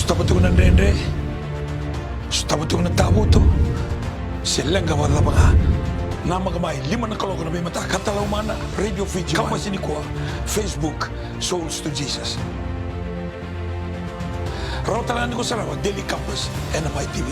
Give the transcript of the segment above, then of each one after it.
Sutabatukunan rende, sutabatukunan tabuto, silenga wala mga nama kamay, 5 na kaloko na may mata, katalaw mana, Radio Fiji, kama sinikwa, Facebook, Souls to Jesus. Rautalan ko sa rawa, Daily Campus, NMI TV.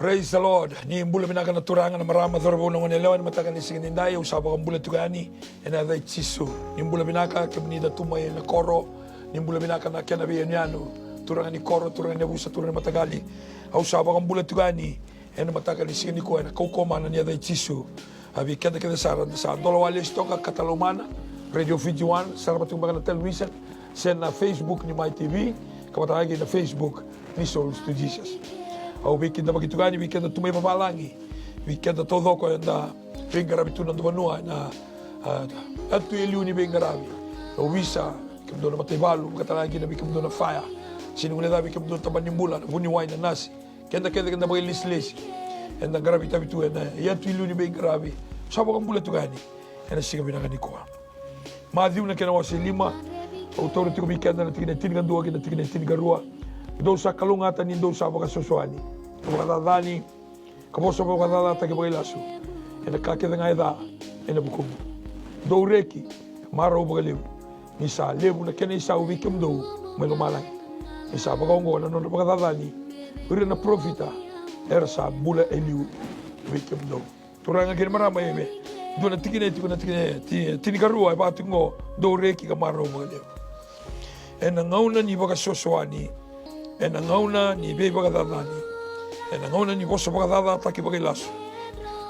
Praise the Lord. Ni imbula minaka naturangan na marama dhorbo ng wanelawan matakan ni singinday usaba kang bula tugani enada itsisu. Ni imbula minaka kemnida tumay na koro, ni imbula minaka na kenabi yano, turangan ni koro, turangan ni busa, turangan ni matagali. Usaba kang bula tugani ena matakan ni singiniko na kokoma na niya itsisu. Abi kenda saran sa dolawali stoka katalumana, Radio Fiji 1, sarabatung mga na television, sen na Facebook ni My TV, kamatagagi na Facebook ni Souls to Jesus. Au weekend na magitugani, weekend na tumay papalangi, weekend na todo ko na pingarabi tu na dumanua na atu iliu ni pingarabi. Au visa kamdo na mataybalu, katalagi na kamdo na fire. Sinungan na kamdo taban yung bulan, buni wine na nasi. Kenda bagay lis-lis. And nagarabi tabi tu na atu iliu ni pingarabi. Sabo kang bulan tugani. And sigabi na kanikuha. Madhiw na kinawa si 5. Authority ko weekend na tignan 2, tignan garua. Do sa kalungatan ni do sa pagkasusuani. Kapagkatadani, kaposo pa pagkatadata kipagailaso. E nakakita nga eda, e nabukum. Do reki, maraw pagaliw. Nisa, lebu na kena isa uwikim do, may lumalang. Nisa, pagkaungo, nanon na pagkatadani, uri na profita, era sa bula eliw, uwikim do. Turang akin marama eme, do na tikine, tinikarua, ipating mo, do reki ka maraw pagaliw. E nangauna ni pagkasusuani, e nangauna ni be pagkatadani, e nangauna ni bosa pagkatadata kipagailaso.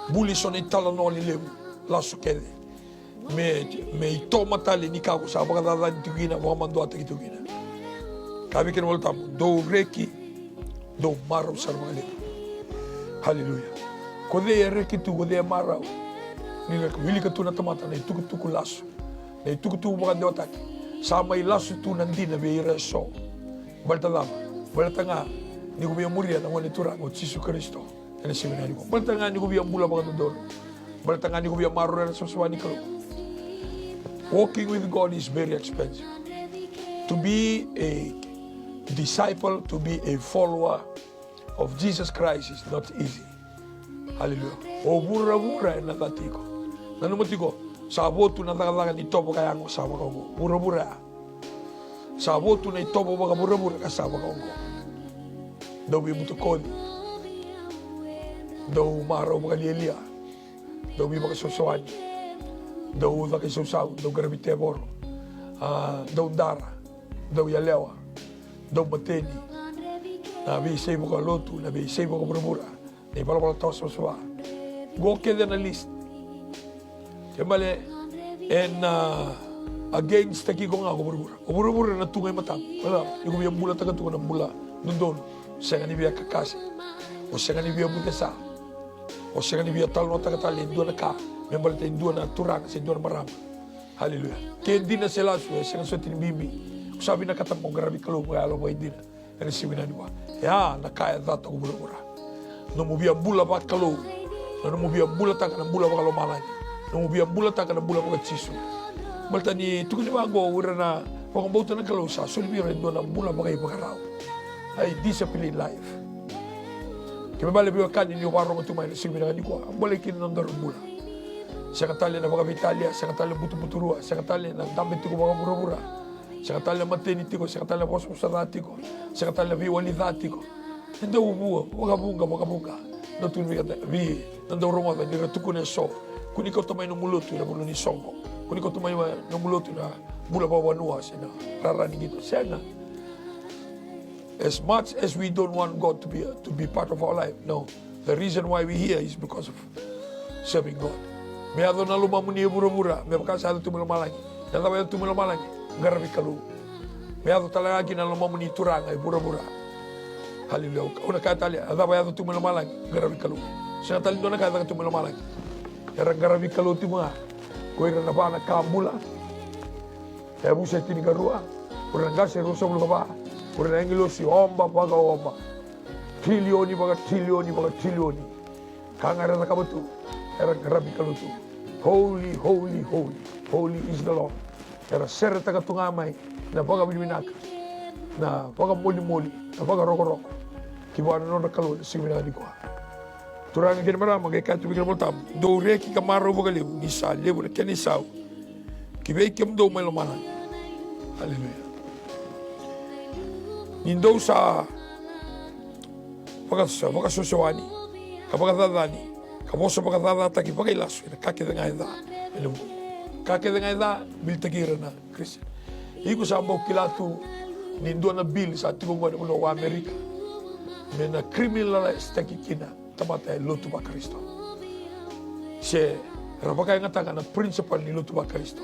Buli son itala no lilew, laso kede. Me ito matali ni kako sa pagkatadani tugina, mga mando ata kitugina. Kami kinawaltam, do reki, do maraw sa mga liw. Hallelujah. Kode reki tu, kode maraw. Wili ka tu na tamata, na itukutuku laso. Na itukutuku pagkatadani. Sa may laso tu nandina, be ireso. Baltalama. Balta nga, ni ko biyang murian ang waniturang o Jesu Kristo. Yan ang siminali ko. Balta nga, ni ko biyang mula mga nandor. Balta nga, ni ko biyang maruran sa suwani ko. Walking with God is very expensive. To be a disciple, to be a follower of Jesus Christ is not easy. Hallelujah. O bura-bura na dati ko. Nanumati ko, sa aboto na nakalagan ito po kaya ang kasama ko. Bura-bura. Sa aboto na ito po mga bura-bura kasama ko. Daw bibuto kod. Daw maraw mga lilia. Daw mga susuan. Daw nakisusaw. Daw garabite boro. Daw dara. Daw yalewa. Daw mateni. Nabi isay mo ka loto. Nabi isay mo ka bura-bura. Nabi pala tao sa suwa. Go kaya na list. Kaya mali. And against taki ko nga ako bura-bura. O bura-bura na tungay matang. Wala. Yung biyang mula taga-tungan ng mula. Nandun. Siya nga ni biya kakasi. O siya nga ni biya bugasa. O siya nga ni biya talo na taga-tali. Doon na ka. May balita yung doon na turang. Kasi doon na marama. Hallelujah. Kaya hindi na sila suya. Siya nga suya tinibimbi. Kung sabi na katapong garabi kalong. Kaya alam mo hindi na. Kaya siya minaniwa. Ya, nakaya data ko bura-bura. Nung mo biya bula pa kalong. Nung mo biya bula taga ng bula pa kalomalani. Nung mo biya bula taga ng bula pa katsiso. Balta ni tukuni bago ura na pagkambautan ng kalosa, sulibiro doon ang mula bagay pagkaraw. Ay discipline life. Kaya bala biwa kanin yung warong at tumayin, sige na kaniko, ang balikin ng darong mula. Sa katali na mga Vitalia, sa katali na buto-buturua, sa katali na damit ko mga mura-mura, sa katali na maternity ko, sa katali na posposarati ko, sa katali na viwalidati ko. Hindi ubuwa, makabunga. Natulwi ka tayo, nandaw rumata, niratuko na so. Kung ikaw tumayin ng muluto, na bulo ni Songo. Kung ikaw tumayin ng muluto na bula pa wanua, sina raraning ito. Siya na. As much as we don't want God to be part of our life, no. The reason why we're here is because of serving God. May ato na lumamuni bura-bura, may pakasa ato tumilamalagi. Nalawa ato tumilamalagi, ngarabi kalu. May ato talagagi na lumamuni turang ay bura-bura. Hallelujah. Una kaya tali, nalawa ato tumilamalagi, ngarabi kalu. Siya tali doon na kaya tumilamalagi. Kaya ngarabi kalu ti mga, kuwi na ba nagkamula. Kaya busa tinigarua, kung nanggas, rusa mo ba? Kung nangilo si omba, baga omba. Trilioni, baga trilioni. Kangara na kabatu. Era grabe kalutu. Holy, holy, holy. Holy is the Lord. Era sere tagatungamay na baga biniminaka. Na baga moli-moli. Na baga roko-roko. Kibuan na nakalu na sige minakadi ko. Turangan kini marama kay katubig na multam. Do reki kamaro bagaliw. Nisa, lewo na kenisaw. Kibay kim do may lumanan. Hallelujah. Nindo sa pagkasusuwani, kapagkatadani, kamosa pagkatadata, kipagkailaso, kakita nga ida, kakita nga ida, biltagira na, Christian. Iko sa ambaw kilatu, nindo na bill sa ating mga ulo wa Amerika, may na criminalize takikina, tamatay, luto ba Kristo. Siya, rapakay nga tanga na principal ni luto ba Kristo.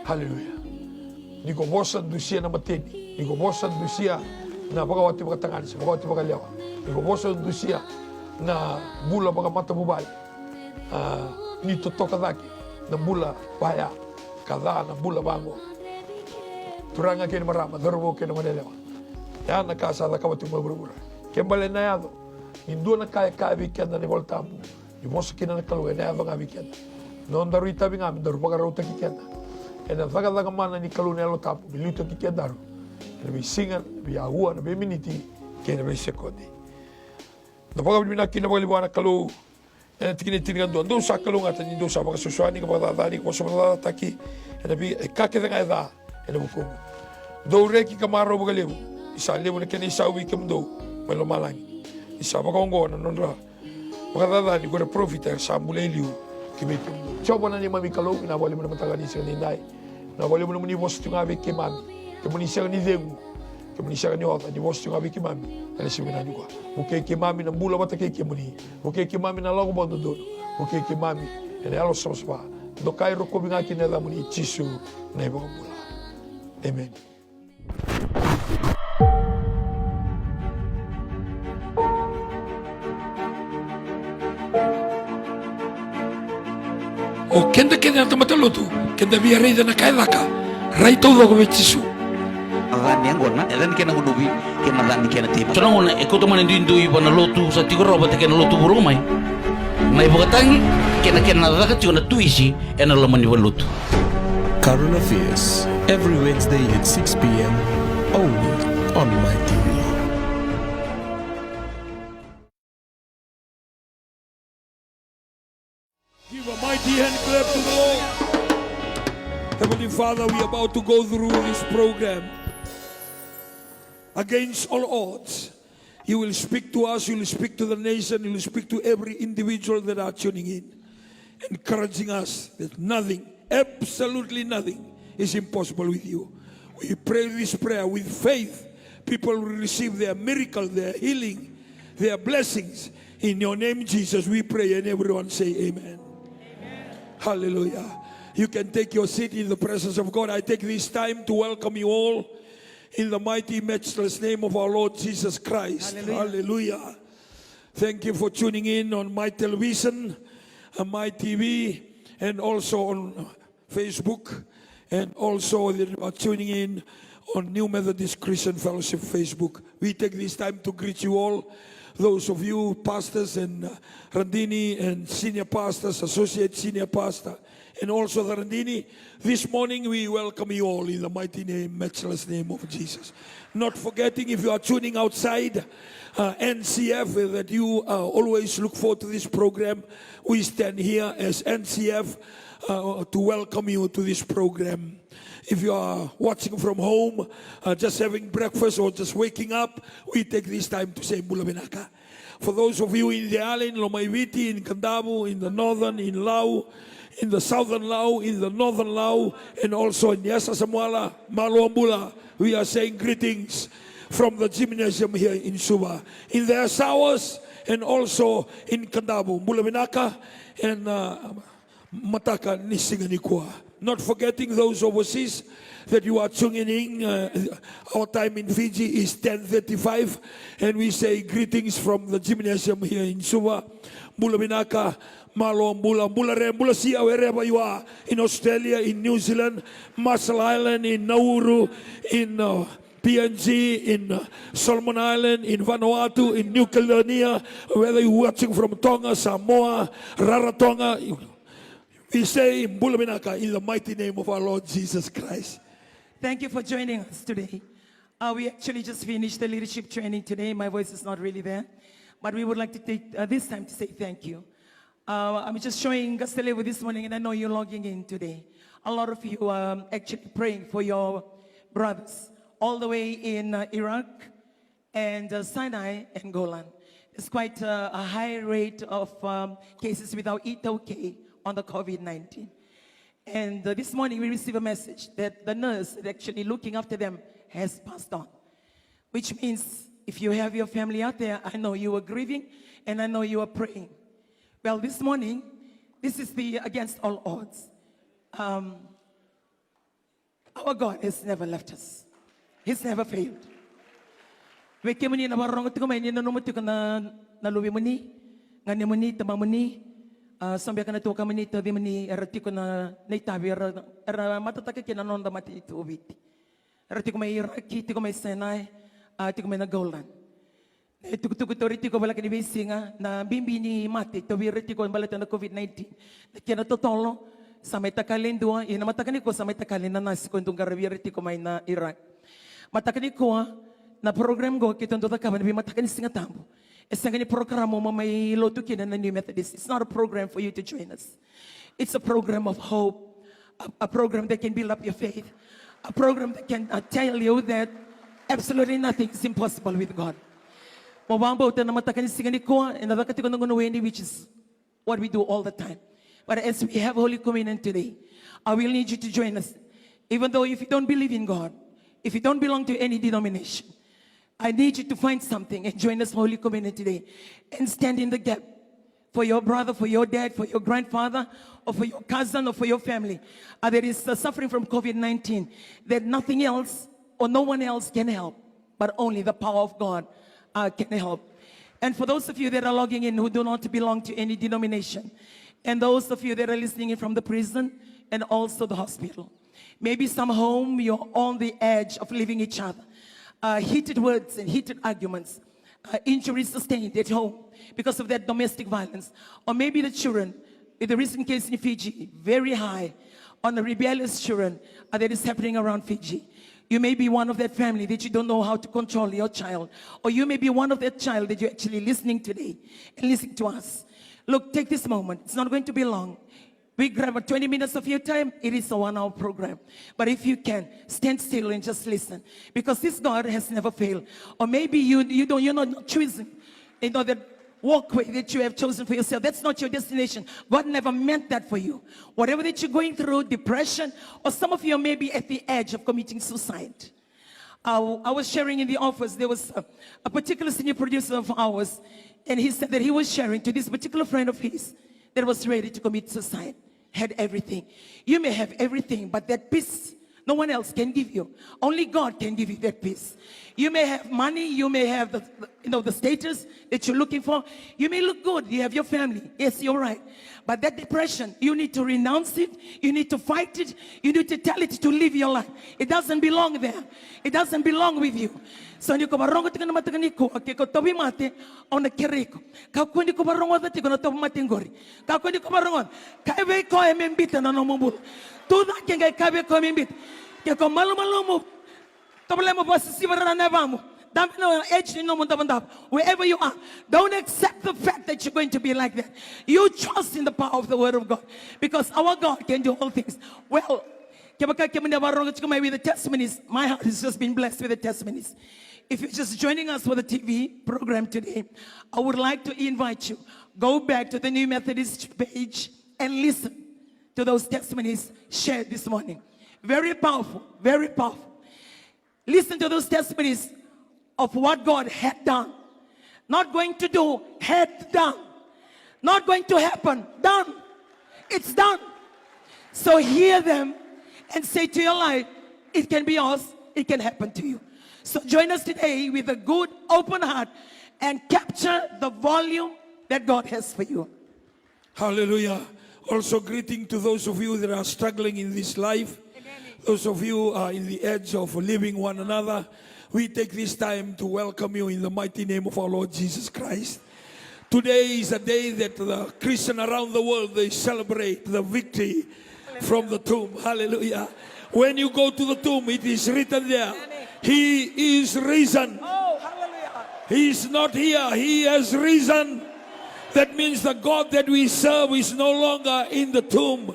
Hallelujah. Ni ko bosan do siya na matini. Ni ko bosan do siya na pagawati pagkatangan siya, pagawati pagkalyawa. Ni ko bosan do siya na bula mga mata bubay. Ni totokadaki na bula baya. Kada na bula bango. Turanga kini marama, darbo kini manelewa. Yan nakasada kawati mabrubura. Kembali na yado. Nindo na kaya weekend na ni voltamu. Ni bosa kina na kaluwa na yado nga weekend. Non daru itabi nga, daru pagkarauta kikenda. E na daga mana ni kalunelo tapu, biluto kikiadaru. Na may singan, may ahua, na may miniti, kaya na may sekodi. Na pagkabili na kinabalibuan na kalu, e na tikinitinigan doon. Doon sa kalungatan, doon sa mga susuani, kapatadani, kung sa mga tataki, e na kakita nga eda, e na bukungo. Doon reki kamaro magaliw, isa libo na kinaisawi kam doon, may lumalang. Isa makonggo na nun ra. Kapatadani, kung na profita, sa mulay liw, kimitim doon. Chobo na ni Mami Kalou, kinabali mo naman taga ni Sir Ninday. Nawali mo naman ni Boss yung abik kay Mami. Kaya siya ni Demu. Kaya siya ni Ota, ni Boss yung abik kay Mami. Kaya siya minani ko. Bukay kay Mami ng bula mata kay Muni. Bukay kay Mami ng lago ba doon. Bukay kay Mami. Yan ay alos sa masba. Do kairo ko binga kinala mo ni Chisu na ibang bula. Amen. O kenda na tamataluto, kenda biya rey na kailaka, ray todo ko Chisu. Agani angona, edan kena ngudubi, kena dani kena tiba. Tuna ngona, eko to manen dindu iba na lotu sa tigoro ba kena lotu burung mai. Mai bogatangi, kena daga tiona tuisi, ena laman iba lotu. Current Affairs, every Wednesday at 6 p.m. only on My TV. Give a mighty hand clap to the Lord. Heavenly Father, we are about to go through this program. Against all odds, you will speak to us, you will speak to the nation, you will speak to every individual that are tuning in, encouraging us that nothing, absolutely nothing, is impossible with you. We pray this prayer with faith. People will receive their miracle, their healing, their blessings. In your name, Jesus, we pray, and everyone say amen. Hallelujah. You can take your seat in the presence of God. I take this time to welcome you all in the mighty, matchless name of our Lord Jesus Christ. Hallelujah. Hallelujah. Thank you for tuning in on my television, my TV, and also on Facebook, and also tuning in on New Methodist Christian Fellowship Facebook. We take this time to greet you all. Those of you pastors and Randini and senior pastors, associate senior pastor, and also the Randini, this morning we welcome you all in the mighty name, matchless name of Jesus. Not forgetting, if you are tuning outside NCF, that you always look forward to this program. We stand here as NCF to welcome you to this program. If you are watching from home, just having breakfast or just waking up, we take this time to say Mbula Binaka. For those of you in the island, Lomaiviti, in Kandabo, in the northern, in Lau, in the southern Lau, in the northern Lau, and also in Yasa Samuala, Maluambula, we are saying greetings from the gymnasium here in Suba. In the Asawas, and also in Kandabo, Mbula Binaka, and Mataka Nisinganikua. Not forgetting those overseas that you are tuning in. Our time in Fiji is 10:35, and we say greetings from the gymnasium here in Suva, Mbula Binaka, Malo, Mbula Sia, wherever you are, in Australia, in New Zealand, Marshall Island, in Nauru, in PNG, in Solomon Island, in Vanuatu, in New Caledonia, whether you're watching from Tonga, Samoa, Rarotonga, we say Mbula Binaka in the mighty name of our Lord Jesus Christ. Thank you for joining us today. We actually just finished the leadership training today. My voice is not really there, but we would like to take this time to say thank you. I'm just showing Gastelevo this morning, and I know you're logging in today. A lot of you are actually praying for your brothers all the way in Iraq and Sinai and Golan. It's quite a high rate of cases without ETOK on the COVID-19. And this morning we received a message that the nurse that actually looking after them has passed on. Which means if you have your family out there, I know you are grieving and I know you are praying. Well, this morning, this is the against all odds. Our God has never left us. He's never failed. We came in our wrong to come in no mutuka na lubi muni, ngani muni, tama muni, sambi ka na to kamani to di muni, eratiko na naitabi, era matataka kinanon da mati to ubiti. Eratiko may Iraqi, tiko may Sinai, tiko may na Golan. Tukutukuto ritiko bala kini bisinga na bimbi ni mati to bi ritiko balata na COVID-19. Kaya totolo sa may takalin dua, ina matakani ko sa may takalin na nasi ko itong garabi ritiko may na Iraq. Matakani ko na program ko kitong to kaban bi matakani singa tambo. Esangani program mo may lotu kina na New Methodist. It's not a program for you to join us. It's a program of hope, a program that can build up your faith, a program that can tell you that absolutely nothing is impossible with God. Which is what we do all the time. But as we have Holy Communion today, I will need you to join us. Even though if you don't believe in God, if you don't belong to any denomination, I need you to find something and join us Holy Communion today and stand in the gap for your brother, for your dad, for your grandfather, or for your cousin, or for your family. That is suffering from COVID-19, that nothing else or no one else can help, but only the power of God can help. And for those of you that are logging in who do not belong to any denomination, and those of you that are listening in from the prison and also the hospital, maybe some home you're on the edge of leaving each other, heated words and heated arguments, injuries sustained at home because of that domestic violence, or maybe the children, with the recent case in Fiji, very high on the rebellious children that is happening around Fiji. You may be one of that family that you don't know how to control your child. Or you may be one of that child that you're actually listening today and listening to us. Look, take this moment. It's not going to be long. We grab 20 minutes of your time. It is a 1-hour program. But if you can, stand still and just listen. Because this God has never failed. Or maybe you're not choosing, that walkway that you have chosen for yourself. That's not your destination. God never meant that for you. Whatever that you're going through, depression, or some of you may be at the edge of committing suicide. I was sharing in the office, there was a particular senior producer of ours, and he said that he was sharing to this particular friend of his that was ready to commit suicide, had everything. You may have everything, but that peace, no one else can give you. Only God can give you that peace. You may have money, you may have the status that you're looking for. You may look good, you have your family. Yes, you're right. But that depression, you need to renounce it. You need to fight it. You need to tell it to live your life. It doesn't belong there. It doesn't belong with you. So ni ko barongo tingana matangani ko ke ko tobi mate on the kereko. Ka ko ni ko barongo dati ko na tobi mate ngori. Ka ko ni ko barongo ka ebe ko emembita na no mumbu. Tudo que ngai ka be ko emembita. Ke ko malumalumu. Wherever you are, don't accept the fact that you're going to be like that. You trust in the power of the word of God, because our God can do all things. Well, with the testimonies, my heart has just been blessed with the testimonies. If you're just joining us for the TV program today, I would like to invite you, go back to the New Methodist page and listen to those testimonies shared this morning. Very powerful, very powerful. Listen to those testimonies of what God had done. Not going to do, had done. Not going to happen, done. It's done. So hear them and say to your life, it can be yours, it can happen to you. So join us today with a good, open heart and capture the volume that God has for you. Hallelujah. Also greeting to those of you that are struggling in this life. Those of you are in the edge of leaving one another. we take this time to welcome you in the mighty name of our Lord Jesus Christ. Today is a day that the Christian around the world, they celebrate the victory from the tomb. Hallelujah. When you go to the tomb, it is written there, He is risen. Oh, hallelujah. He is not here. He has risen. That means the God that we serve is no longer in the tomb.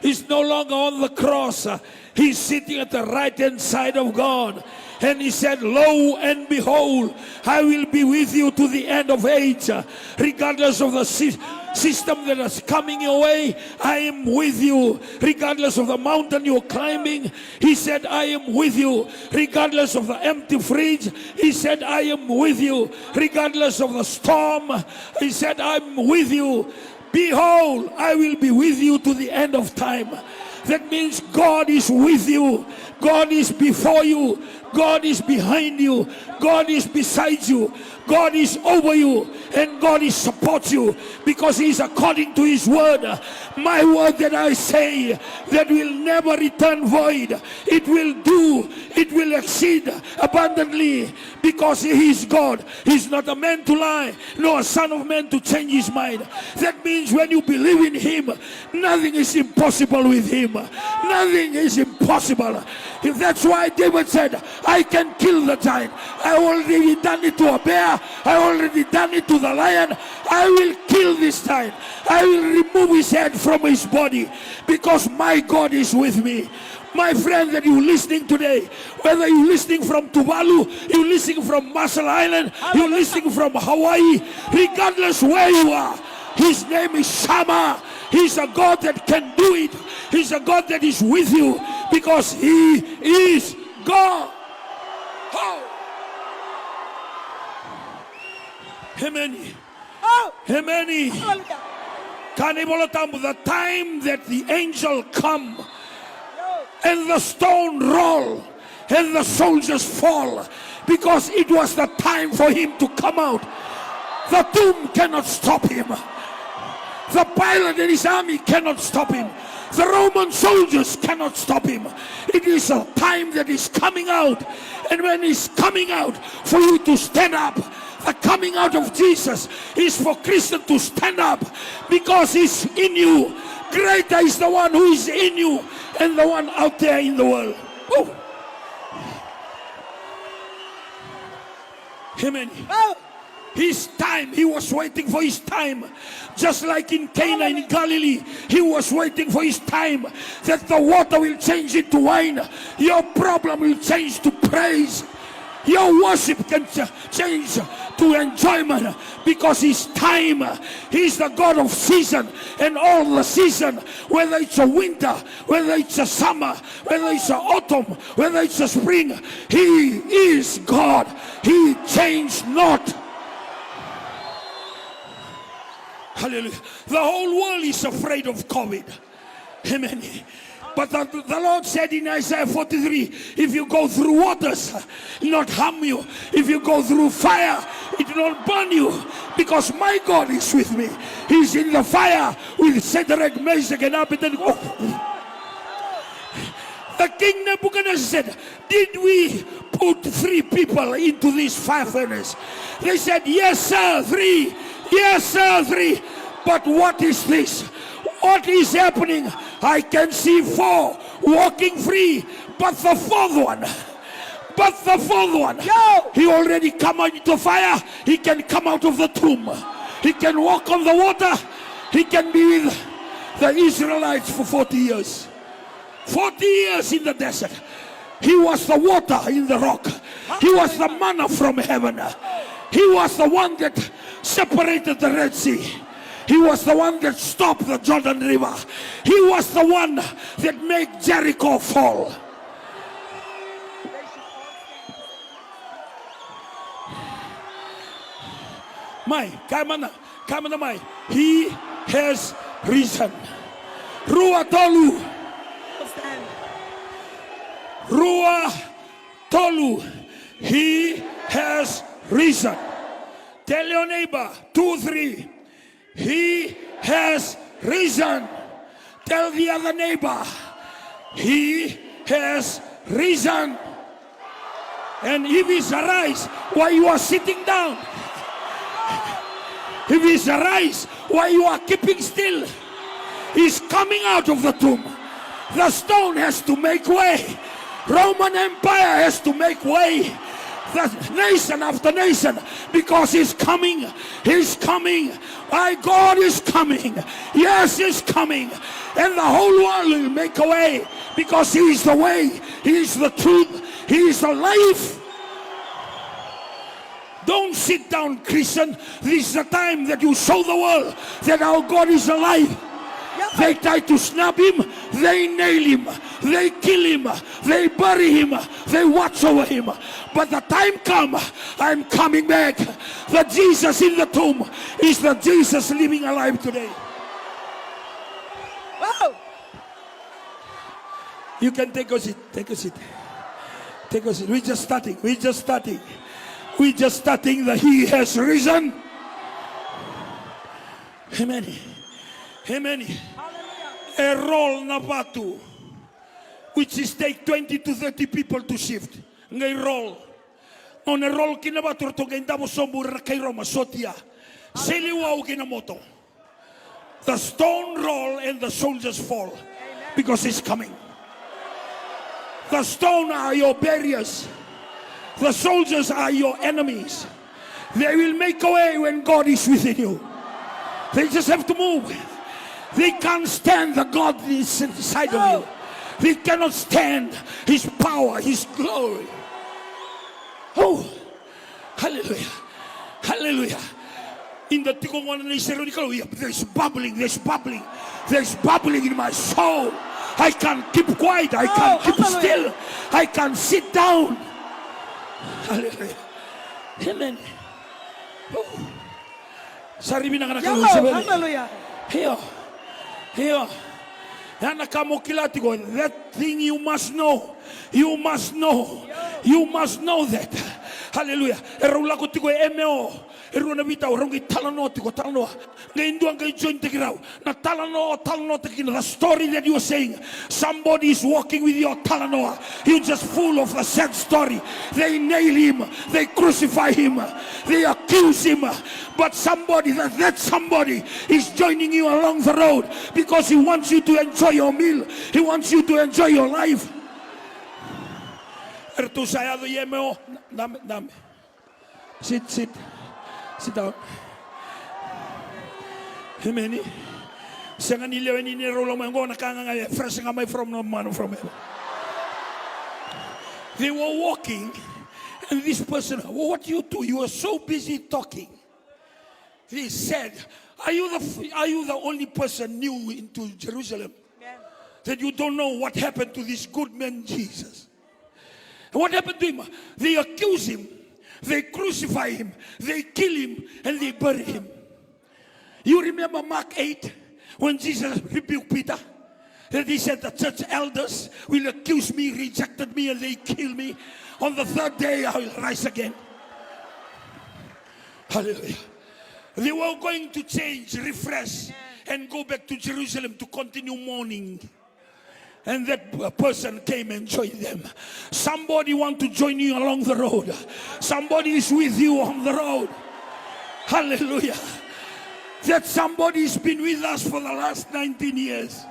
He's no longer on the cross. He's sitting at the right hand side of God. And he said, lo and behold, I will be with you to the end of age. Regardless of the system that is coming your way, I am with you. Regardless of the mountain you're climbing, he said, I am with you. Regardless of the empty fridge, he said, I am with you. Regardless of the storm, he said, I'm with you. Behold, I will be with you to the end of time. That means God is with you. God is before you. God is behind you. God is beside you. God is over you. And God is supports you because He is according to His word. My word that I say that will never return void. It will do. It will exceed abundantly because He is God. He's not a man to lie, nor a son of man to change his mind. That means when you believe in Him, nothing is impossible with Him. Nothing is impossible. If that's why David said, I can kill the giant. I already done it to a bear. I already done it to the lion. I will kill this giant. I will remove his head from his body because my God is with me. My friend that you're listening today, whether you're listening from Tuvalu, you're listening from Marshall Island, you're listening from Hawaii, regardless where you are, His name is Shammah. He's a God that can do it. He's a God that is with you because He is God. Oh. Amen. Amen. The time that the angel come and the stone roll and the soldiers fall because it was the time for him to come out. The tomb cannot stop him. The pilot and his army cannot stop him. The Roman soldiers cannot stop him. It is a time that is coming out. And when he's coming out, for you to stand up. The coming out of Jesus is for Christians to stand up because He's in you. Greater is the one who is in you and the one out there in the world. Oh. Amen. His time, He was waiting for His time. Just like in Cana in Galilee, He was waiting for His time that the water will change into wine. Your problem will change to praise. Your worship can change to enjoyment because His time. He's the God of season and all the season, whether it's a winter, whether it's a summer, whether it's an autumn, whether it's a spring. He is God. He changed not. Hallelujah. The whole world is afraid of COVID. Amen. But the Lord said in Isaiah 43, if you go through waters, it will not harm you. If you go through fire, it will not burn you. Because my God is with me. He's in the fire with Shadrach, Meshach, and Abednego. The king Nebuchadnezzar said, did we put 3 people into this fire furnace? They said, yes sir, 3. Yes sir, 3. But what is this? What is happening? I can see 4 walking free, but the 4th one, he already come out into fire. He can come out of the tomb. He can walk on the water. He can be with the Israelites for 40 years. 40 years in the desert. He was the water in the rock. He was the manna from heaven. He was the one that separated the Red Sea. He was the one that stopped the Jordan River. He was the one that made Jericho fall. He has risen. Rua Tolu. Rua Tolu. He has risen. Tell your neighbor, 2, 3. He has risen. Tell the other neighbor, He has risen. And if he's arise while you are sitting down, if he's arise while you are keeping still, he's coming out of the tomb. The stone has to make way. Roman Empire has to make way. The nation after nation, because he's coming. He's coming. My God is coming. Yes, he's coming. And the whole world will make a way, because he is the way, he is the truth, he is the life. Don't sit down, Christian. This is the time that you show the world that our God is alive. They try to snap him, they nail him, they kill him, they bury him, they watch over him. But the time come, I'm coming back. The Jesus in the tomb is the Jesus living alive today. Wow. You can take a seat, take a seat. Take a seat. We're just starting, we're just starting. We're just starting. The He has risen. Amen. Amen. A roll na batu, which is take 20 to 30 people to shift. Ngay roll. On a roll kinabatur to gendamo sombur kay Roma sotia. Seliwao kinamoto. The stone roll and the soldiers fall, because it's coming. The stone are your barriers. The soldiers are your enemies. They will make a way when God is within you. They just have to move. They can't stand the God that is inside of you. They cannot stand His power, His glory. Oh, hallelujah, hallelujah. In the there's bubbling, there's bubbling, there's bubbling in my soul. I can't keep quiet, I can't keep still, I can't sit down. Hallelujah. Amen. Oh. Hallelujah. Here. That thing you must know. You must know. You must know that. Hallelujah. Eruna vita orongi talano tiko talano ngeinduang kay join tegrao na talano tekina. The story that you are saying, somebody is walking with your talano. You just full of a sad story. They nail him, they crucify him, they accuse him, but somebody that somebody is joining you along the road, because he wants you to enjoy your meal, he wants you to enjoy your life. Ertusayado yemeo dame. Sit down. Amen. Sangan nila ni rolo mango nakanga fresh ngamay from no man from heaven. They were walking, and this person, what you do? You are so busy talking. He said, Are you the only person new into Jerusalem that you don't know what happened to this good man Jesus? And what happened to him? They accuse him. They crucify him, they kill him, and they bury him. You remember Mark 8, when Jesus rebuked Peter? That he said, the church elders will accuse me, rejected me, and they kill me. On the third day, I will rise again. Hallelujah. They were going to change, refresh, and go back to Jerusalem to continue mourning. And that person came and joined them. Somebody want to join you along the road. Somebody is with you on the road. Hallelujah. That somebody's been with us for the last 19 years.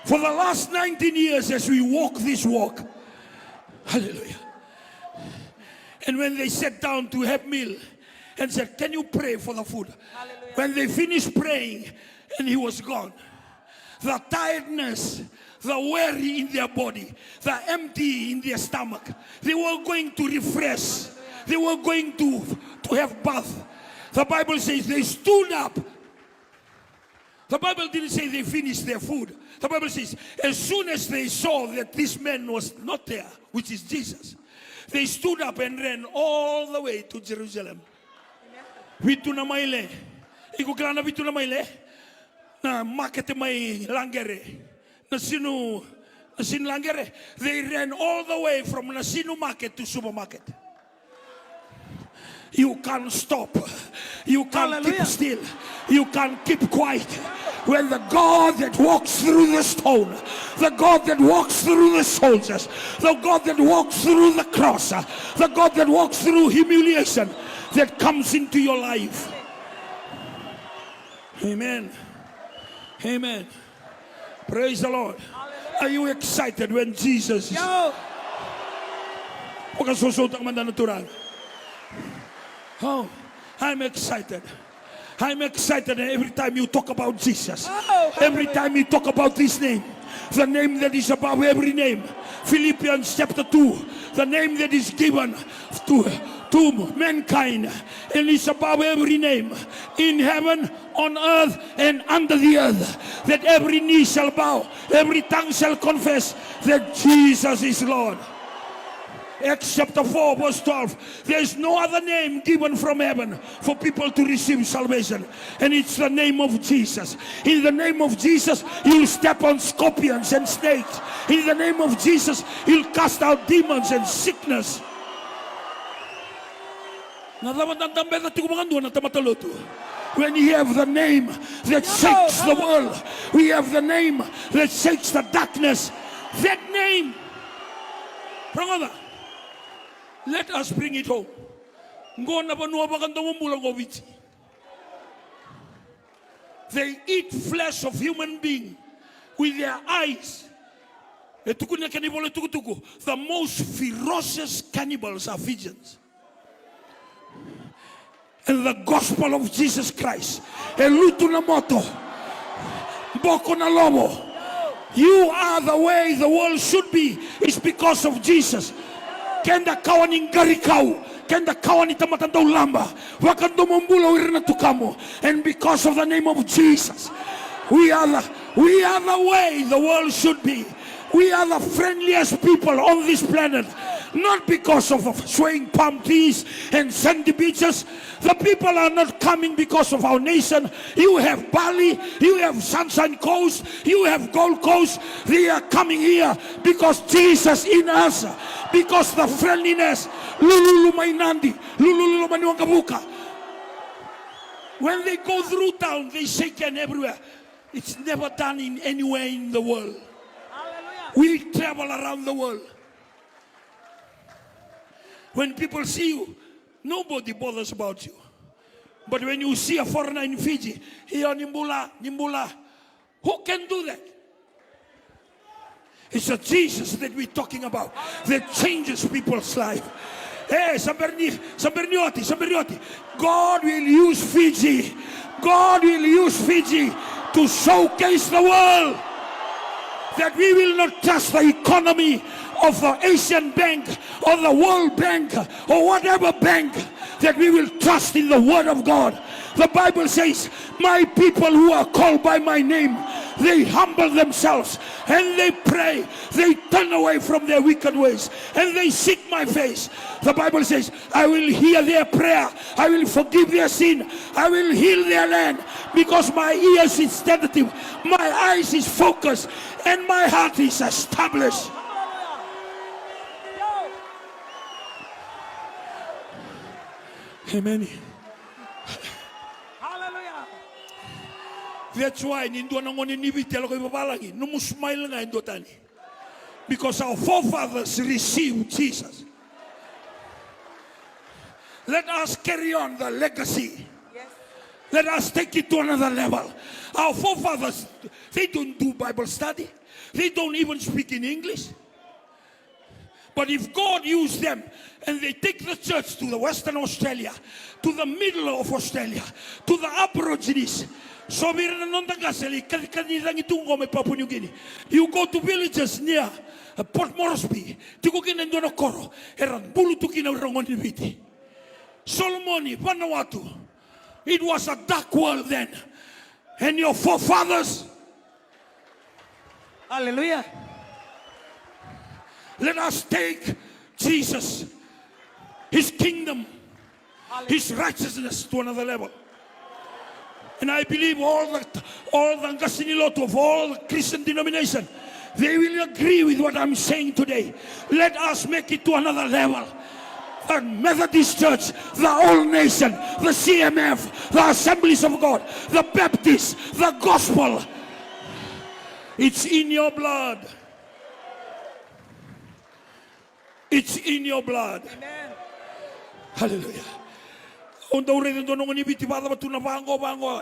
For the last 19 years as we walk this walk. Hallelujah. And when they sat down to have meal and said, can you pray for the food? Hallelujah. When they finished praying and he was gone. The tiredness, the weary in their body, the empty in their stomach. They were going to refresh. They were going to have bath. The Bible says they stood up. The Bible didn't say they finished their food. The Bible says as soon as they saw that this man was not there, which is Jesus, they stood up and ran all the way to Jerusalem. Vitu na maile. Iko klana vitu na maile. Na market may langere. Nasinu langere. They ran all the way from Nasinu market to supermarket. You can't stop. You can't keep still. You can't keep quiet. when the God that walks through the stone, the God that walks through the soldiers, the God that walks through the cross, the God that walks through humiliation, that comes into your life. Amen. Amen. Praise the Lord. Are you excited when Jesus is... Oh, I'm excited. I'm excited every time you talk about Jesus. Every time you talk about this name, the name that is above every name. Philippians chapter 2, the name that is given to mankind and is above every name in heaven, on earth, and under the earth, that every knee shall bow, every tongue shall confess that Jesus is Lord. Acts chapter 4 verse 12. There is no other name given from heaven for people to receive salvation, and it's the name of Jesus. In the name of Jesus, you'll step on scorpions and snakes. In the name of Jesus, you'll cast out demons and sickness. When you have the name that shakes the world, we have the name that shakes the darkness. That name, brother, let us bring it home. They eat flesh of human being with their eyes. The most ferocious cannibals are Fijians. And the gospel of Jesus Christ, Elutu na moto, Boko na lobo. You are the way the world should be. It's because of Jesus. Kenda kawaning garikau, kenda kawani tamatandau lamba, wakando mambula wirna tukamo. And because of the name of Jesus, we are the way the world should be. We are the friendliest people on this planet. Not because of swaying palm trees and sandy beaches. The people are not coming because of our nation. You have Bali, you have Sunshine Coast, you have Gold Coast. They are coming here because Jesus in us. Because the friendliness. Lululu Mainandi, Lululu Maniwangabuka. When they go through town, they shake and everywhere. It's never done in anywhere in the world. We travel around the world. When people see you, nobody bothers about you. But when you see a foreigner in Fiji, here Nimbula, who can do that? It's a Jesus that we're talking about that changes people's life. Hey, Sambernioti. God will use Fiji. God will use Fiji to showcase the world that we will not trust the economy of the Asian Bank or the World Bank or whatever bank, that we will trust in the Word of God. The Bible says, my people who are called by my name, they humble themselves and they pray, they turn away from their wicked ways and they seek my face. The Bible says, I will hear their prayer, I will forgive their sin, I will heal their land, because my ears is tentative, my eyes is focused, and my heart is established. Amen. Hallelujah. That's why because our forefathers received Jesus. Let us carry on the legacy. Yes. Let us take it to another level. Our forefathers, they don't do Bible study. They don't even speak in English. But if God used them and they take the church to the Western Australia, to the middle of Australia, to the Aborigines, you go to villages near Port Moresby, Solomoni, Vanuatu. It was a dark world then. And your forefathers, Hallelujah. let us take Jesus, His kingdom, His righteousness to another level. And I believe all the Ngasiniloto of all the Christian denomination, they will agree with what I'm saying today. Let us make it to another level. and Methodist Church, the All Nation, the CMF, the Assemblies of God, the Baptists, the Gospel. It's in your blood. It's in your blood. Amen. Hallelujah.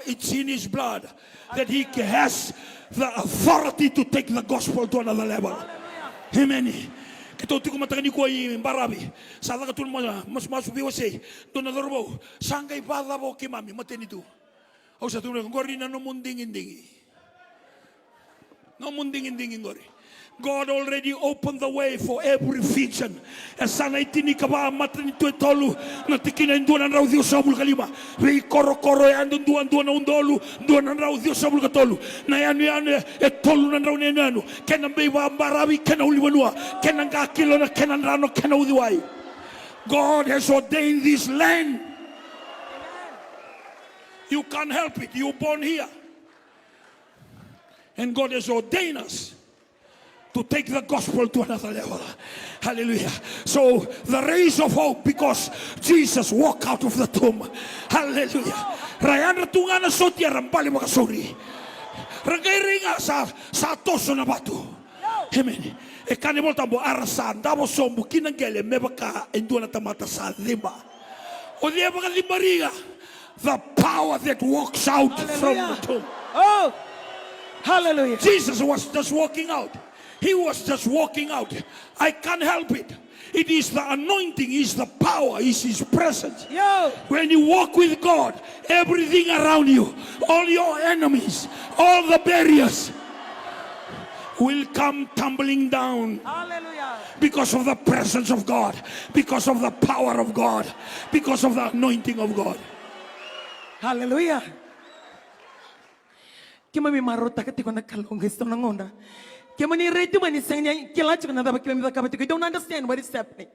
It's in his blood that he has the authority to take the gospel to another level. Amen. Kito tiko matangani ko ay barabi. Sa ka tun mo mas biwa say to na dorbo. Sangay bala bo kimami matenitu. O sa tunay ngori na no munding-inding. No munding-inding ngori. God already opened the way for every vision. Sana itini kaba matanito tolu na tikina induan raw Dios sa kalima. Rei koro andun duan na undolu duan raw Dios sa katolu. Na yan tolu na raw nenano. Kenan beba barabi kenan uliwanua. Kenan kakilo na kenan rano kenan udiwai. God has ordained this land. You can't help it. You're born here. And God has ordained us to take the gospel to another level. Hallelujah. So the rays of hope, because Jesus walked out of the tomb. Hallelujah. Rayana tungana sotia rambali makasuri. Rangairinga sa toso na batu. Amen. E kani volta bo arasan dabo sombu kinangele mebaka enduna tamata sa lima. O dia baka limariga. The power that walks out from the tomb. Oh, hallelujah. Jesus was just walking out. He was just walking out. I can't help it. It is the anointing, is the power, is his presence. Yo. When you walk with God, everything around you, all your enemies, all the barriers will come tumbling down. Hallelujah. Because of the presence of God, because of the power of God, because of the anointing of God. Hallelujah. Kima mi marota kati ko nakalong gusto nangona. Kima ni ready man isanya kilachi na dapat kima kapati. You don't understand what is happening.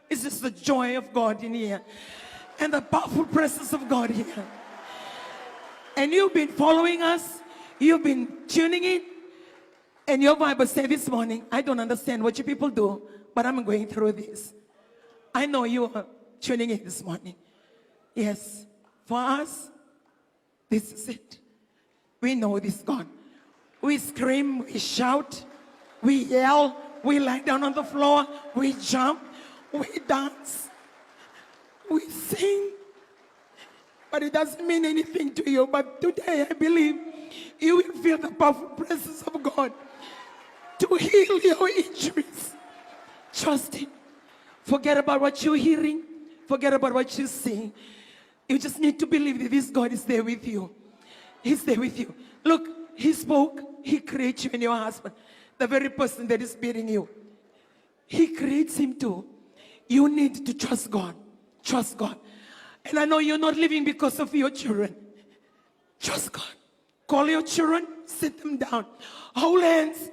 It's just the joy of God in here, and the powerful presence of God here. And you've been following us. You've been tuning in. And your Bible said this morning, I don't understand what you people do, but I'm going through this. I know you are tuning in this morning. Yes, for us, this is it. We know this God. We scream, we shout, we yell, we lie down on the floor, we jump, we dance, we sing. But it doesn't mean anything to you. But today I believe you will feel the powerful presence of God to heal your injuries. Trust Him. Forget about what you're hearing. Forget about what you're seeing. You just need to believe that this God is there with you. He's there with you. Look, He spoke. He created you and your husband. The very person that is beating you. He creates him too. You need to trust God. Trust God. And I know you're not living because of your children. Trust God. Call your children. Sit them down. Hold hands.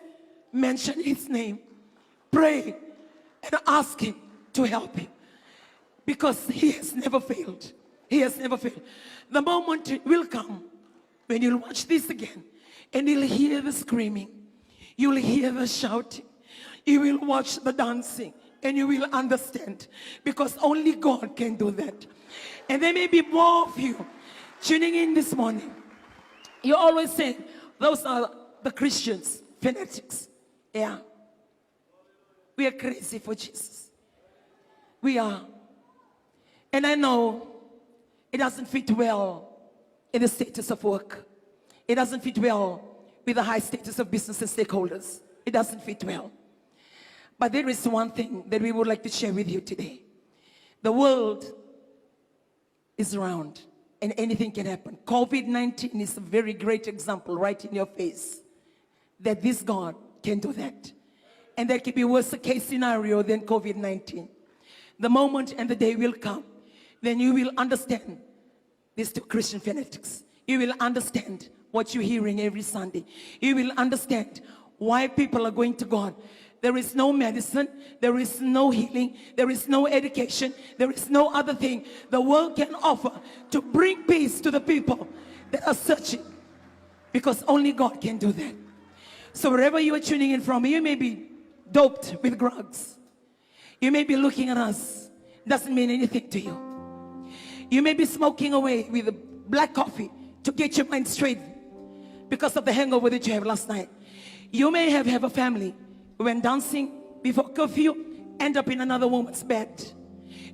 Mention His name. Pray. And ask Him to help you. Because He has never failed. He has never failed. The moment will come when you'll watch this again. And you'll hear the screaming. You'll hear the shouting. You will watch the dancing. And you will understand. Because only God can do that. And there may be more of you tuning in this morning. You always say, those are the Christians, fanatics. Yeah. We are crazy for Jesus. We are. And I know it doesn't fit well in the status of work. It doesn't fit well with the high status of business and stakeholders. It doesn't fit well. But there is one thing that we would like to share with you today. The world is round and anything can happen. COVID-19 is a very great example right in your face that this God can do that. And there can be worse case scenario than COVID-19. The moment and the day will come, then you will understand these two Christian fanatics. You will understand what you're hearing every Sunday. You will understand why people are going to God. There is no medicine, there is no healing, there is no education, there is no other thing the world can offer to bring peace to the people that are searching. Because only God can do that. So wherever you are tuning in from, you may be doped with drugs. You may be looking at us doesn't mean anything to you. You may be smoking away with a black coffee to get your mind straight because of the hangover that you have last night. You may have a family who went dancing before curfew, end up in another woman's bed.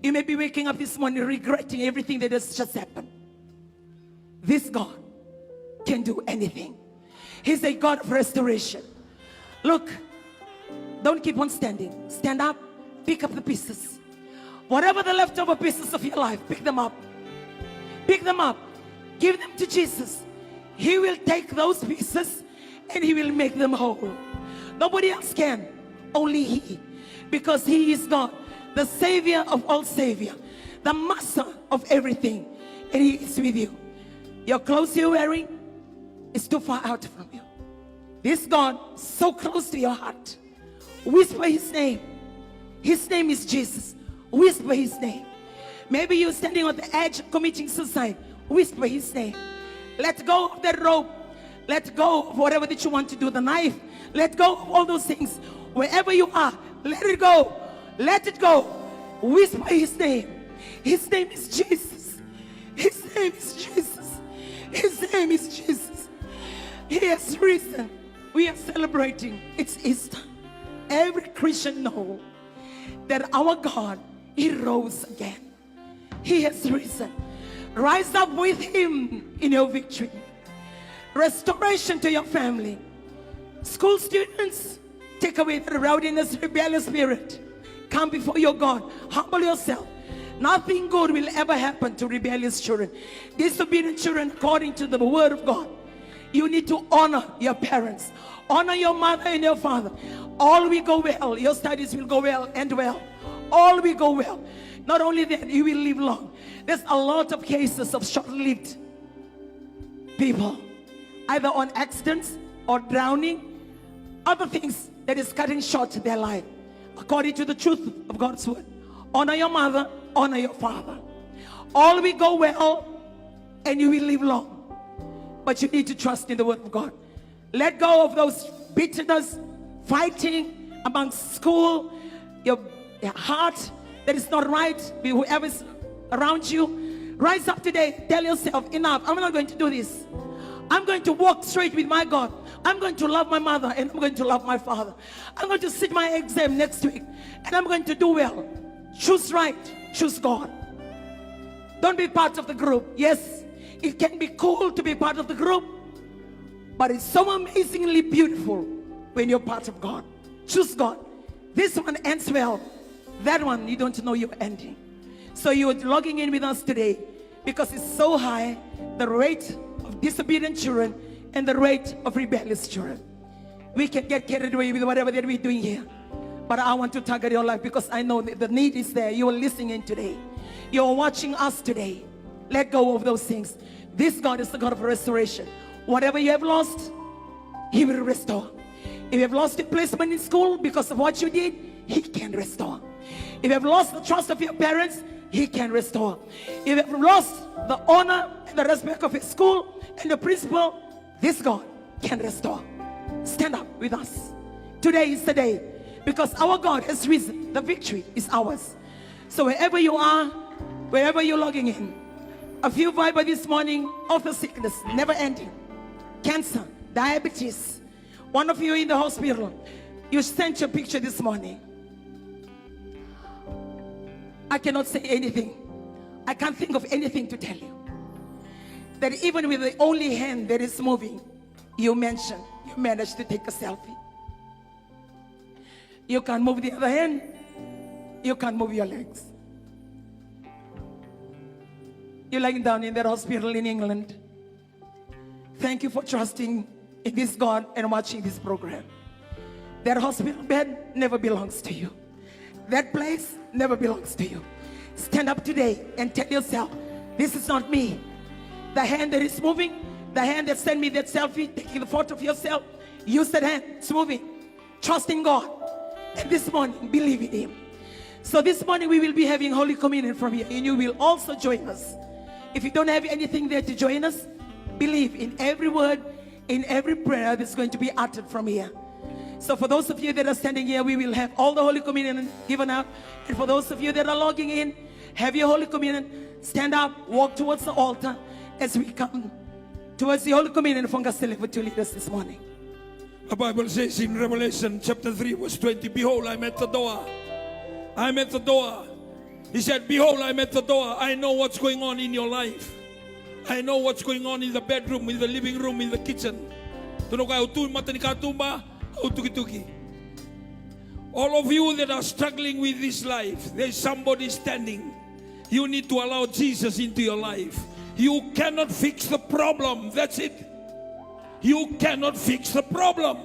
You may be waking up this morning regretting everything that has just happened. This God can do anything. He's a God of restoration. Look, don't keep on standing. Stand up, pick up the pieces. Whatever the leftover pieces of your life, pick them up. Pick them up. Give them to Jesus. He will take those pieces and He will make them whole. Nobody else can. Only He. Because He is God, the Savior of all Savior, the Master of everything. And He is with you. Your clothes you're wearing is too far out from you. This God, so close to your heart. Whisper His name. His name is Jesus. Whisper His name. Maybe you're standing on the edge of committing suicide. Whisper His name. Let go of that rope. Let go of whatever that you want to do, the knife. Let go of all those things. Wherever you are, let it go. Let it go. Whisper His name. His name is Jesus. His name is Jesus. His name is Jesus. He has risen. We are celebrating. It's Easter. Every Christian knows that our God, He rose again. He has risen. Rise up with Him in your victory. Restoration to your family. School students, take away the rowdiness, rebellious spirit. Come before your God. Humble yourself. Nothing good will ever happen to rebellious children. Disobedient children, according to the word of God. You need to honor your parents. Honor your mother and your father. All will go well. Your studies will go well and well. All will go well. Not only that, you will live long. There's a lot of cases of short-lived people, either on accidents or drowning, other things that is cutting short their life. According to the truth of God's word. Honor your mother, honor your father. All will go well and you will live long. But you need to trust in the word of God. Let go of those bitterness, fighting amongst school, your heart that is not right with whoever's around you. Rise up today. Tell yourself, enough. I'm not going to do this. I'm going to walk straight with my God. I'm going to love my mother and I'm going to love my father. I'm going to sit my exam next week and I'm going to do well. Choose right. Choose God. Don't be part of the group. Yes, it can be cool to be part of the group, but it's so amazingly beautiful when you're part of God. Choose God. This one ends well. That one, you don't know you're ending. So you're logging in with us today because it's so high, the rate of disobedient children and the rate of rebellious children. We can get carried away with whatever that we're doing here. But I want to target your life because I know that the need is there. You are listening in today. You are watching us today. Let go of those things. This God is the God of restoration. Whatever you have lost, He will restore. If you have lost your placement in school because of what you did, He can restore. If you have lost the trust of your parents, He can restore. If you have lost the honor and the respect of your school and the principal, this God can restore. Stand up with us. Today is the day because our God has risen. The victory is ours. So wherever you are, wherever you're logging in, a few Bible this morning of the sickness, never ending. Cancer, diabetes. One of you in the hospital, you sent your picture this morning. I cannot say anything. I can't think of anything to tell you. That even with the only hand that is moving, you managed to take a selfie. You can't move the other hand. You can't move your legs. You're lying down in that hospital in England. Thank you for trusting in this God and watching this program. That hospital bed never belongs to you. That place never belongs to you. Stand up today and tell yourself, this is not me. The hand that is moving, the hand that sent me that selfie, taking the photo of yourself, use that hand, it's moving. Trust in God. And this morning, believe in Him. So this morning we will be having Holy Communion from here, and you will also join us. If you don't have anything there to join us, believe in every word, in every prayer that's going to be uttered from here. So for those of you that are standing here, we will have all the Holy Communion given out. And for those of you that are logging in, have your Holy Communion. Stand up, walk towards the altar as we come towards the Holy Communion from Castellico to lead us this morning. The Bible says in Revelation chapter 3 verse 20, behold, I'm at the door. I'm at the door. He said, behold, I'm at the door. I know what's going on in your life. I know what's going on in the bedroom, in the living room, in the kitchen. All of you that are struggling with this life, there's somebody standing. You need to allow Jesus into your life. You cannot fix the problem. That's it. You cannot fix the problem.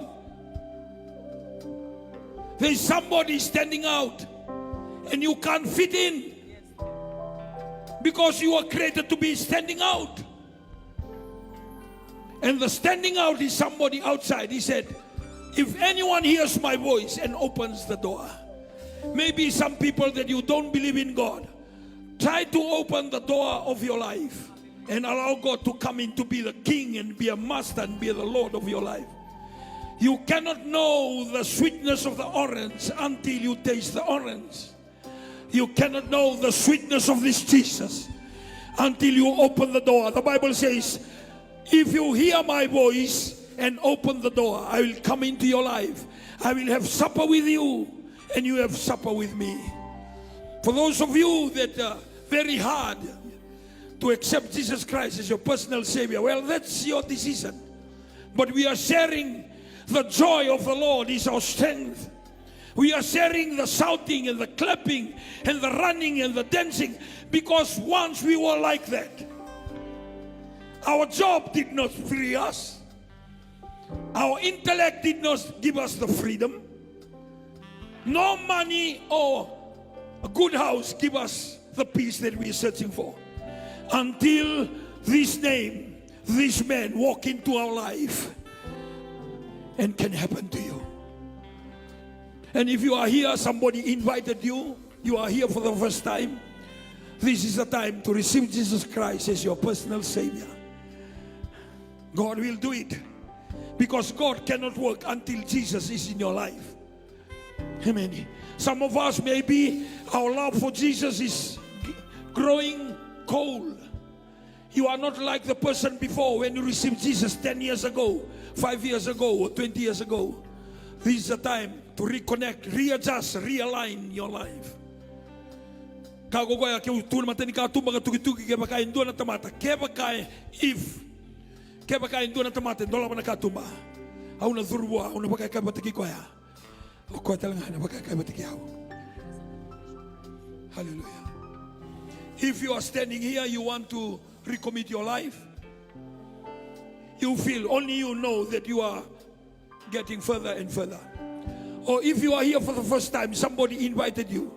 There's somebody standing out and you can't fit in because you are created to be standing out. And the standing out is somebody outside. He said, if anyone hears my voice and opens the door, maybe some people that you don't believe in God, try to open the door of your life and allow God to come in to be the king and be a master and be the Lord of your life. You cannot know the sweetness of the orange until you taste the orange. You cannot know the sweetness of this Jesus until you open the door. The Bible says, if you hear my voice and open the door, I will come into your life. I will have supper with you and you have supper with me. For those of you that are very hard to accept Jesus Christ as your personal Savior, well, that's your decision. But we are sharing the joy of the Lord is our strength. We are sharing the shouting and the clapping and the running and the dancing because once we were like that. Our job did not free us. Our intellect did not give us the freedom. No money or a good house give us the peace that we are searching for. Until this name, this man walk into our life and can happen to you. And if you are here, somebody invited you, you are here for the first time, this is the time to receive Jesus Christ as your personal Savior. God will do it because God cannot work until Jesus is in your life. Amen. Some of us, maybe our love for Jesus is growing cold. You are not like the person before when you received Jesus 10 years ago, 5 years ago, or 20 years ago. This is the time to reconnect, readjust, realign your life. Hallelujah. If you are standing here, you want to recommit your life, you feel, only you know that you are getting further and further. Or if you are here for the first time, somebody invited you,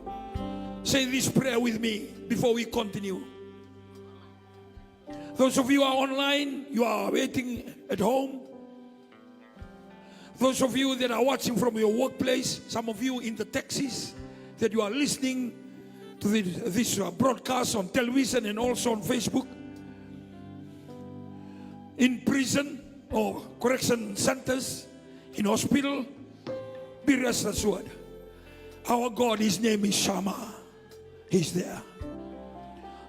say this prayer with me before we continue. Those of you who are online, you are waiting at home. Those of you that are watching from your workplace, some of you in the taxis, that you are listening to this broadcast on television and also on Facebook. In prison or correction centers, in hospital, be rest assured. Our God, His name is Shammah. He's there.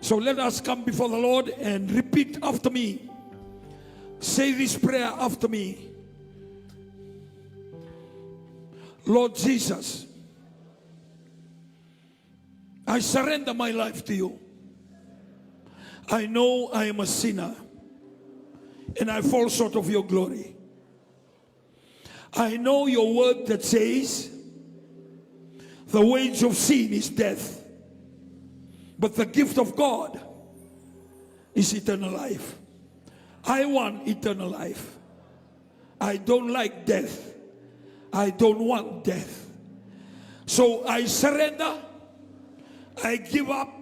So let us come before the Lord and repeat after me. Say this prayer after me. Lord Jesus, I surrender my life to you. I know I am a sinner and I fall short of your glory. I know your word that says the wage of sin is death, but the gift of God is eternal life. I want eternal life. I don't like death. I don't want death. So I surrender. I give up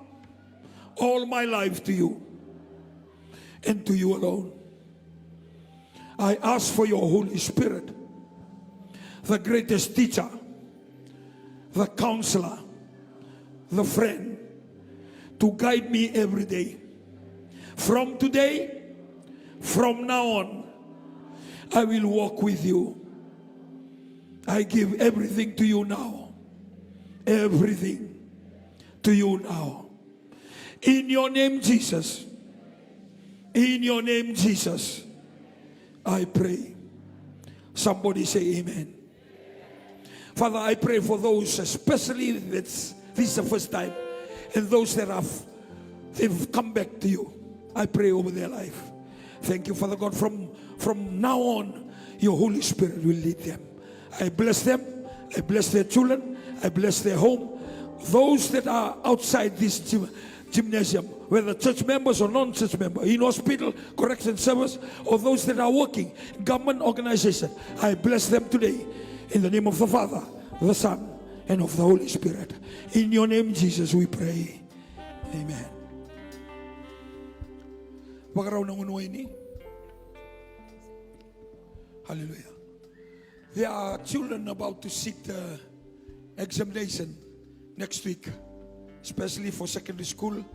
all my life to you and to you alone. I ask for your Holy Spirit, the greatest teacher, the counselor, the friend, to guide me every day. From today, from now on, I will walk with you. I give everything to you now. Everything to you now. In your name, Jesus. In your name, Jesus. I pray. Somebody say amen. Father, I pray for those, especially this is the first time, and those that they've come back to you. I pray over their life. Thank you, Father God. From now on, your Holy Spirit will lead them. I bless them. I bless their children. I bless their home. Those that are outside this gymnasium, whether church members or non-church members, in hospital, correction service, or those that are working in government organization, I bless them today in the name of the Father, the Son, and of the Holy Spirit. In your name, Jesus, we pray. Amen. Pagaraw ng unuwi ni. Hallelujah. There are children about to sit the examination next week, especially for secondary school.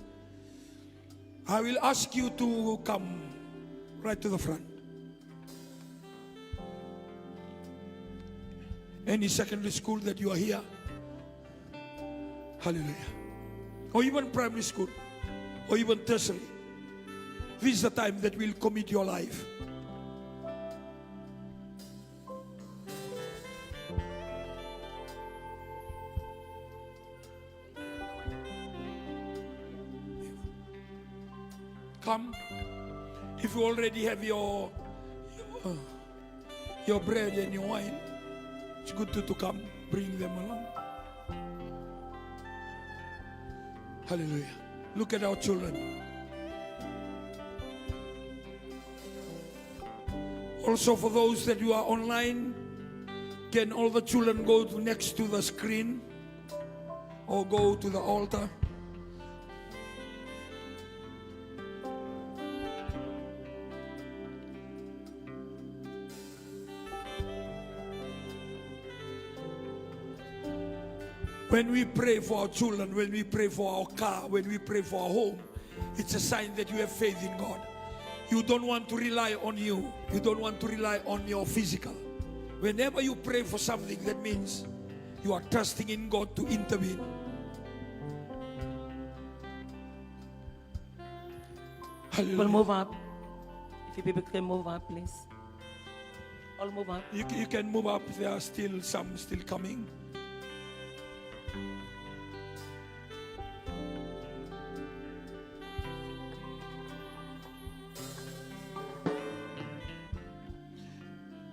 I will ask you to come right to the front. Any secondary school that you are here, hallelujah, or even primary school, or even tertiary, this is the time that we'll commit your life. Come. If you already have your bread and your wine, it's good to come. Bring them along. Hallelujah. Look at our children. Also, for those that you are online, can all the children go next to the screen or go to the altar? When we pray for our children, when we pray for our car, when we pray for our home, it's a sign that you have faith in God. You don't want to rely on you. You don't want to rely on your physical. Whenever you pray for something, that means you are trusting in God to intervene. Hallelujah. We'll move up. If you people can move up, please. All move up. You can move up. There are still some still coming.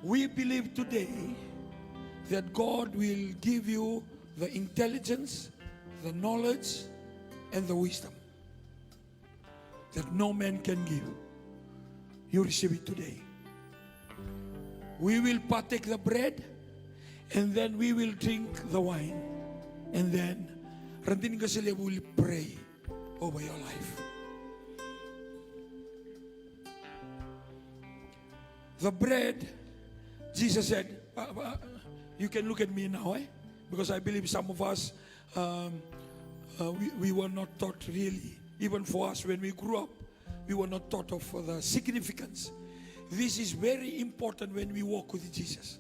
We believe today that God will give you the intelligence, the knowledge, and the wisdom that no man can give. You receive it today. We will partake the bread, and then we will drink the wine, and then Rantin Gasile will pray over your life. The bread, Jesus said, you can look at me now, because I believe some of us, we were not taught really. Even for us, when we grew up, we were not taught of the significance. This is very important when we walk with Jesus.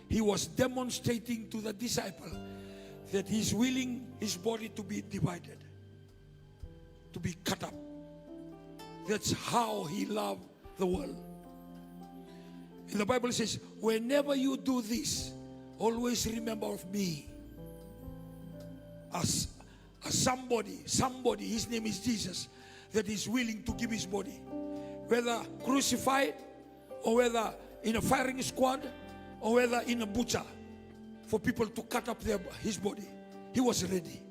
He was demonstrating to the disciple that he's willing his body to be divided, to be cut up. That's how he loved the world. And the Bible says, whenever you do this, always remember of me. As somebody, his name is Jesus, that is willing to give his body. Whether crucified, or whether in a firing squad, or whether in a butcher, for people to cut up his body. He was ready.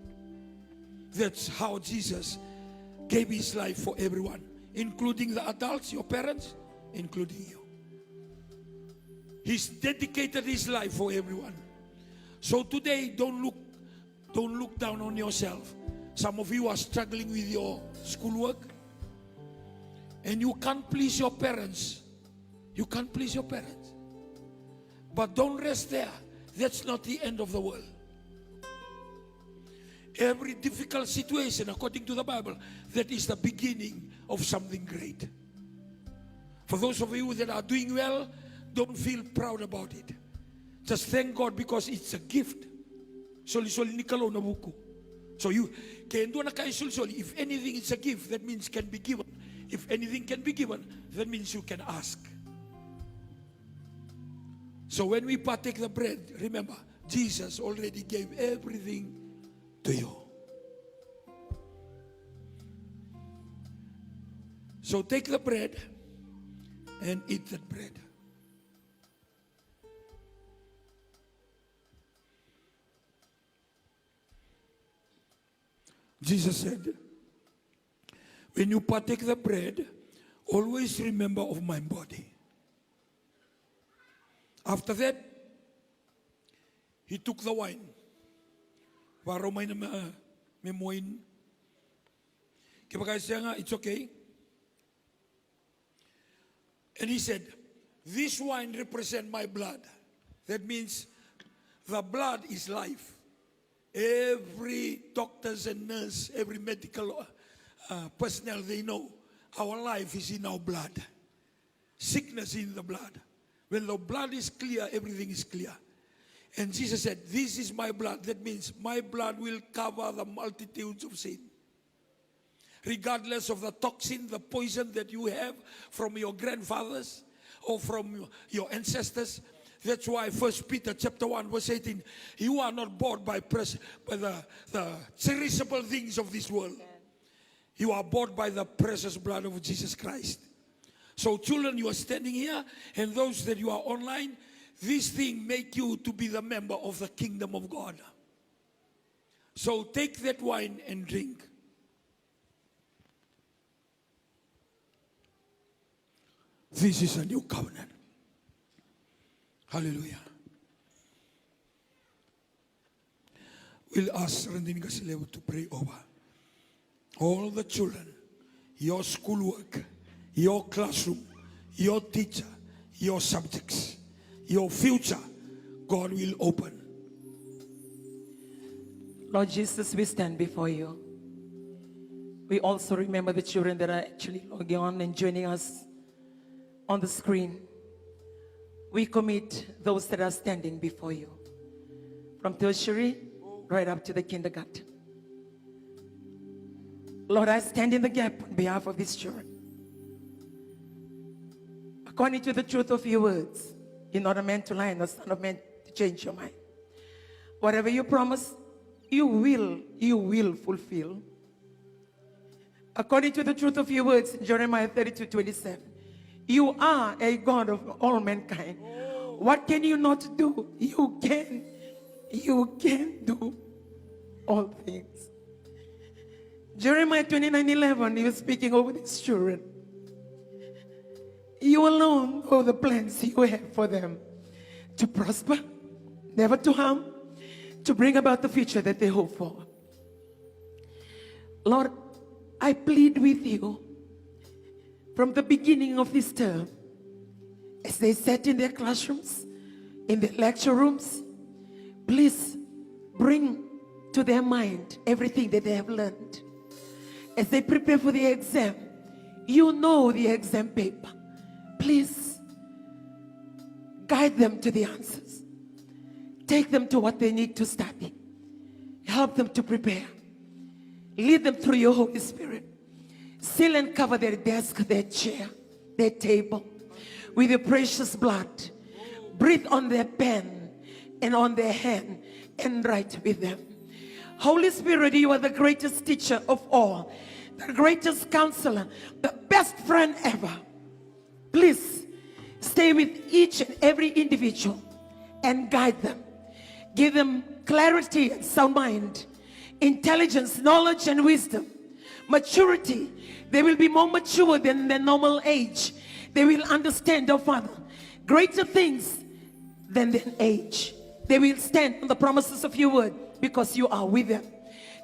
That's how Jesus gave his life for everyone, including the adults, your parents, including you. He's dedicated his life for everyone. So today, don't look down on yourself. Some of you are struggling with your schoolwork, and you can't please your parents. You can't please your parents. But don't rest there. That's not the end of the world. Every difficult situation, according to the Bible, that is the beginning of something great. For those of you that are doing well, don't feel proud about it. Just thank God because it's a gift. Soli-soli ni kalo na buku. So you can do na kay soli-soli. If anything is a gift, that means can be given. If anything can be given, that means you can ask. So when we partake the bread, remember, Jesus already gave everything to you. So take the bread and eat that bread. Jesus said, when you partake the bread, always remember of my body. After that, he took the wine. Waro may na memoin. Kaya siya nga, it's okay. And he said, this wine represents my blood. That means the blood is life. Every doctors and nurse, every medical personnel, they know our life is in our blood. Sickness in the blood. When the blood is clear, everything is clear. And Jesus said, this is my blood. That means my blood will cover the multitudes of sin. Regardless of the toxin, the poison that you have from your grandfathers or from your ancestors. That's why 1 Peter chapter 1 verse 18, you are not bought by the cherishable things of this world. You are bought by the precious blood of Jesus Christ. So children, you are standing here, and those that you are online, this thing make you to be the member of the kingdom of God. So take that wine and drink. This is a new covenant. Hallelujah. We'll ask Randini Kasilew to pray over all the children, your schoolwork, your classroom, your teacher, your subjects, your future, God will open. Lord Jesus, we stand before you. We also remember the children that are actually logging on and joining us on the screen. We commit those that are standing before you, from tertiary right up to the kindergarten. Lord, I stand in the gap on behalf of these children. According to the truth of your words, you're not a man to lie, nor son of man to change your mind. Whatever you promise, you will fulfill. According to the truth of your words in Jeremiah 32:27, you are a God of all mankind. What can you not do? You can do all things. Jeremiah 29:11, he was speaking over these children. You alone know the plans you have for them, to prosper, never to harm, to bring about the future that they hope for. Lord, I plead with you from the beginning of this term, as they sat in their classrooms, in their lecture rooms, please bring to their mind everything that they have learned. As they prepare for the exam, you know the exam paper. Please guide them to the answers. Take them to what they need to study. Help them to prepare. Lead them through your Holy Spirit. Seal and cover their desk, their chair, their table with your precious blood. Breathe on their pen and on their hand and write with them. Holy Spirit, you are the greatest teacher of all, the greatest counselor, the best friend ever. Please stay with each and every individual and guide them. Give them clarity and sound mind, intelligence, knowledge and wisdom, maturity. They will be more mature than their normal age. They will understand, oh Father, greater things than their age. They will stand on the promises of your word because you are with them.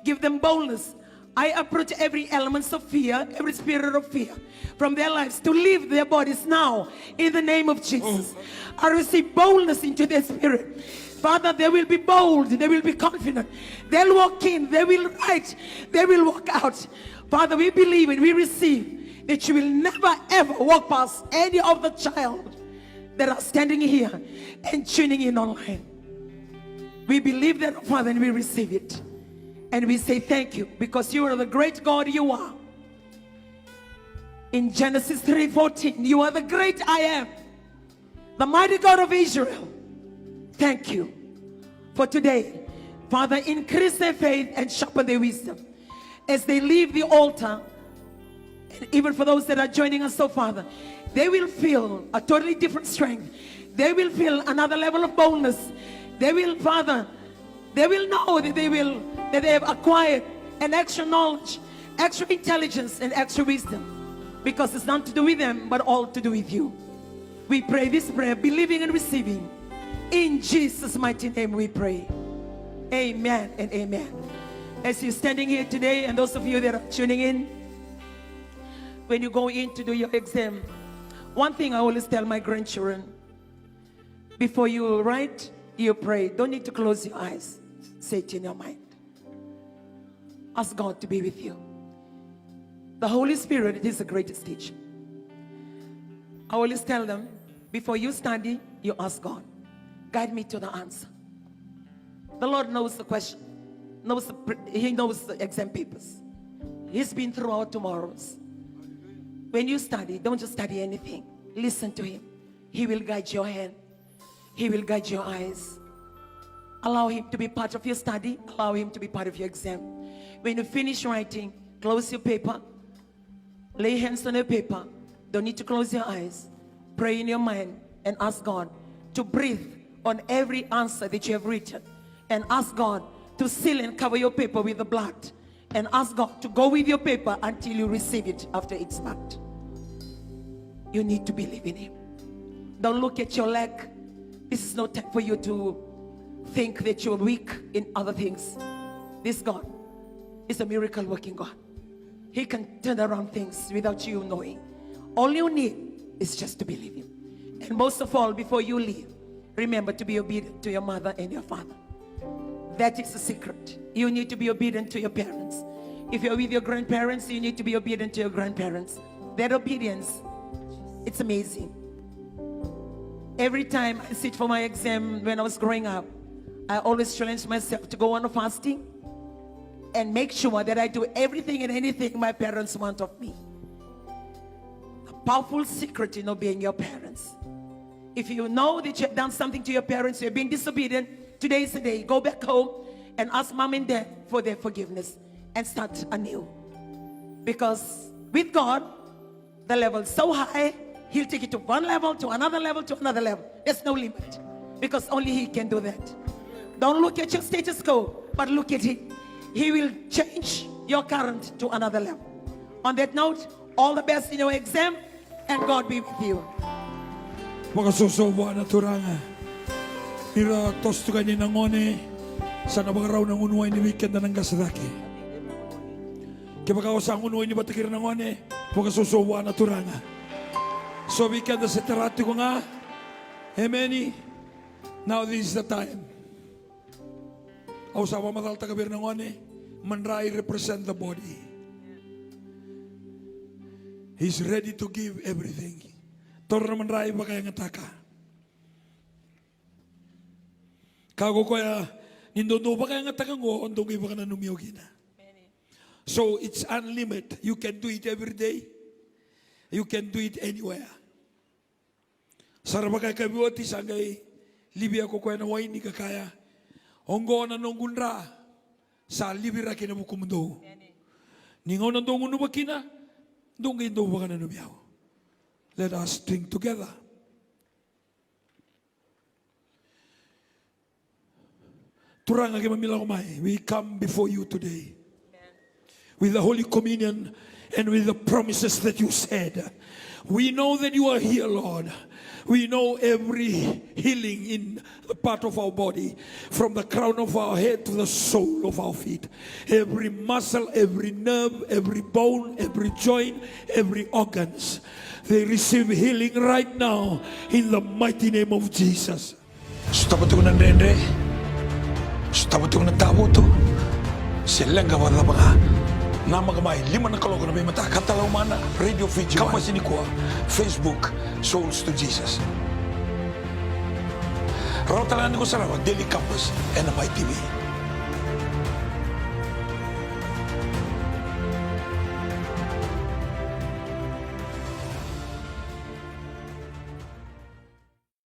Give them boldness. I approach every element of fear, every spirit of fear from their lives to leave their bodies now in the name of Jesus. I receive boldness into their spirit. Father, they will be bold, they will be confident. They'll walk in, they will write, they will walk out. Father, we believe and we receive that you will never ever walk past any of the child that are standing here and tuning in online. We believe that, Father, and we receive it. And we say thank you because you are the great God you are. In Genesis 3:14, you are the great I am, the mighty God of Israel. Thank you for today. Father, increase their faith and sharpen their wisdom as they leave the altar. And even for those that are joining us, so Father, they will feel a totally different strength. They will feel another level of boldness. They will, Father, they will know that they have acquired an extra knowledge, extra intelligence, and extra wisdom, because it's not to do with them, but all to do with you. We pray this prayer, believing and receiving. In Jesus' mighty name we pray. Amen and amen. As you're standing here today, and those of you that are tuning in, when you go in to do your exam, one thing I always tell my grandchildren, before you write, you pray. Don't need to close your eyes. Say it in your mind. Ask God to be with you. The Holy Spirit is the greatest teacher. I always tell them, before you study, you ask God, guide me to the answer. The Lord knows the question. He knows the exam papers. He's been through our tomorrows. When you study, don't just study anything. Listen to Him. He will guide your hand. He will guide your eyes. Allow Him to be part of your study. Allow Him to be part of your exam. When you finish writing, close your paper. Lay hands on your paper. Don't need to close your eyes. Pray in your mind and ask God to breathe on every answer that you have written. And ask God to seal and cover your paper with the blood. And ask God to go with your paper until you receive it after it's marked. You need to believe in Him. Don't look at your leg. This is no time for you to think that you're weak in other things. This God is a miracle working God. He can turn around things without you knowing. All you need is just to believe Him. And most of all, before you leave, remember to be obedient to your mother and your father. That is the secret. You need to be obedient to your parents. If you're with your grandparents, you need to be obedient to your grandparents. That obedience, it's amazing. Every time I sit for my exam when I was growing up, I always challenge myself to go on a fasting and make sure that I do everything and anything my parents want of me. A powerful secret in obeying your parents. If you know that you have done something to your parents, you're being disobedient, today is the day. Go back home and ask mom and dad for their forgiveness and start anew. Because with God, the level is so high, He'll take it to one level, to another level, to another level. There's no limit. Because only He can do that. Don't look at your status quo, but look at Him. He will change your current to another level. On that note, all the best in your exam, and God be with you. Makasusoba na turanga. Mira tosto ka ni nangone sa nabagaraw ng unuay ni weekend na ng gasadaki. Kaya sa unuay ni batikir nangone, makasusoba na turanga. So weekend na sa terati ko nga, Amen. Now this is the time. Ako sa mamadal tagabir nangone, manray represent the body. He's ready to give everything. Tor naman rai ba kaya ngataka? Kago kaya nindono ba kaya ngataka ngo ondong iba ka na numiyogina. So it's unlimited. You can do it every day. You can do it anywhere. Saraba kaya kabiwati sangay libya ko kaya na wain ni kakaya. Ongo na nongunra sa libira kinabukumdo. Ningaw na dongun nubakina, dongay do ba ka na numiyaw. Let us drink together. Turang agi mamilang umay. We come before you today with the Holy Communion and with the promises that you said. We know that you are here, Lord. We know every healing in the part of our body, from the crown of our head to the sole of our feet. Every muscle, every nerve, every bone, every joint, every organs. They receive healing right now in the mighty name of Jesus. Stop ko ng rendre. Stop ko ng tabo to. Silang gawa na mga namagamay. 5 na kalogo na may mata. Katalaw mana. Radio Fiji. Kamasini ko. Facebook. Souls to Jesus. Rautalan ko sa Daily Campus, NMI TV.